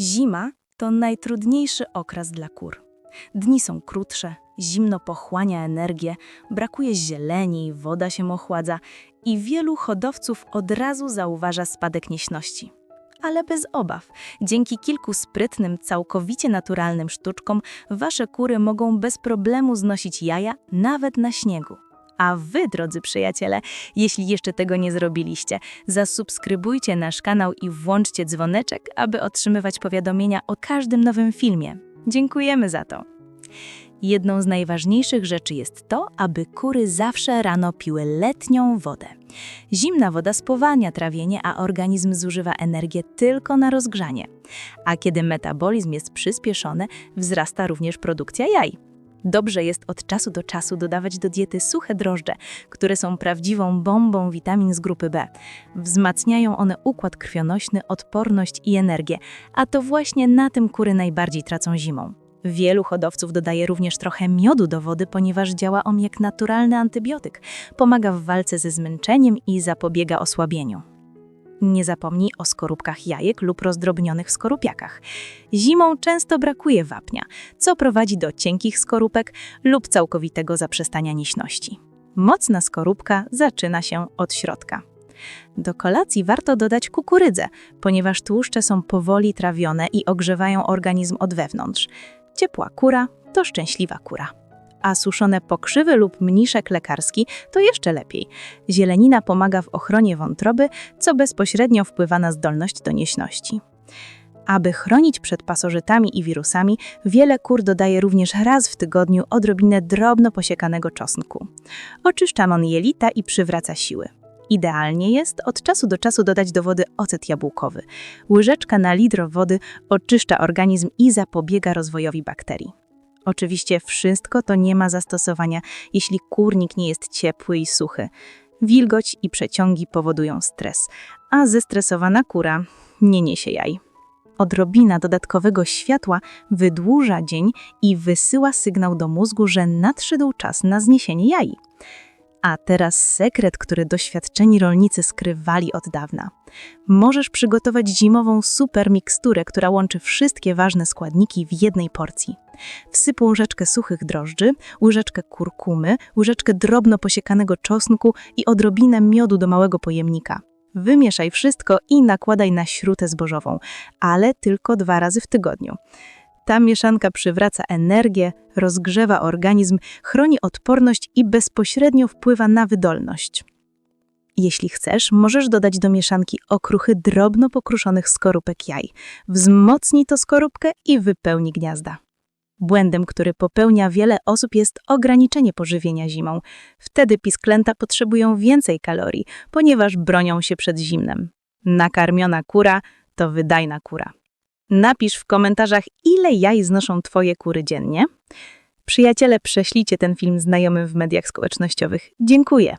Zima to najtrudniejszy okres dla kur. Dni są krótsze, zimno pochłania energię, brakuje zieleni, woda się ochładza i wielu hodowców od razu zauważa spadek nieśności. Ale bez obaw, dzięki kilku sprytnym, całkowicie naturalnym sztuczkom, wasze kury mogą bez problemu znosić jaja nawet na śniegu. A wy, drodzy przyjaciele, jeśli jeszcze tego nie zrobiliście, zasubskrybujcie nasz kanał i włączcie dzwoneczek, aby otrzymywać powiadomienia o każdym nowym filmie. Dziękujemy za to. Jedną z najważniejszych rzeczy jest to, aby kury zawsze rano piły letnią wodę. Zimna woda spowalnia trawienie, a organizm zużywa energię tylko na rozgrzanie. A kiedy metabolizm jest przyspieszony, wzrasta również produkcja jaj. Dobrze jest od czasu do czasu dodawać do diety suche drożdże, które są prawdziwą bombą witamin z grupy B. Wzmacniają one układ krwionośny, odporność i energię, a to właśnie na tym kury najbardziej tracą zimą. Wielu hodowców dodaje również trochę miodu do wody, ponieważ działa on jak naturalny antybiotyk, pomaga w walce ze zmęczeniem i zapobiega osłabieniu. Nie zapomnij o skorupkach jajek lub rozdrobnionych skorupiakach. Zimą często brakuje wapnia, co prowadzi do cienkich skorupek lub całkowitego zaprzestania nieśności. Mocna skorupka zaczyna się od środka. Do kolacji warto dodać kukurydzę, ponieważ tłuszcze są powoli trawione i ogrzewają organizm od wewnątrz. Ciepła kura to szczęśliwa kura. A suszone pokrzywy lub mniszek lekarski to jeszcze lepiej. Zielenina pomaga w ochronie wątroby, co bezpośrednio wpływa na zdolność do nieśności. Aby chronić przed pasożytami i wirusami, wiele kur dodaje również raz w tygodniu odrobinę drobno posiekanego czosnku. Oczyszcza on jelita i przywraca siły. Idealnie jest od czasu do czasu dodać do wody ocet jabłkowy. Łyżeczka na litr wody oczyszcza organizm i zapobiega rozwojowi bakterii. Oczywiście wszystko to nie ma zastosowania, jeśli kurnik nie jest ciepły i suchy. Wilgoć i przeciągi powodują stres, a zestresowana kura nie niesie jaj. Odrobina dodatkowego światła wydłuża dzień i wysyła sygnał do mózgu, że nadszedł czas na zniesienie jaj. A teraz sekret, który doświadczeni rolnicy skrywali od dawna. Możesz przygotować zimową super miksturę, która łączy wszystkie ważne składniki w jednej porcji. Wsyp łyżeczkę suchych drożdży, łyżeczkę kurkumy, łyżeczkę drobno posiekanego czosnku i odrobinę miodu do małego pojemnika. Wymieszaj wszystko i nakładaj na śrutę zbożową, ale tylko 2 razy w tygodniu. Ta mieszanka przywraca energię, rozgrzewa organizm, chroni odporność i bezpośrednio wpływa na wydolność. Jeśli chcesz, możesz dodać do mieszanki okruchy drobno pokruszonych skorupek jaj. Wzmocni to skorupkę i wypełni gniazda. Błędem, który popełnia wiele osób, jest ograniczenie pożywienia zimą. Wtedy pisklęta potrzebują więcej kalorii, ponieważ bronią się przed zimnem. Nakarmiona kura to wydajna kura. Napisz w komentarzach, ile jaj znoszą twoje kury dziennie. Przyjaciele, prześlijcie ten film znajomym w mediach społecznościowych. Dziękuję.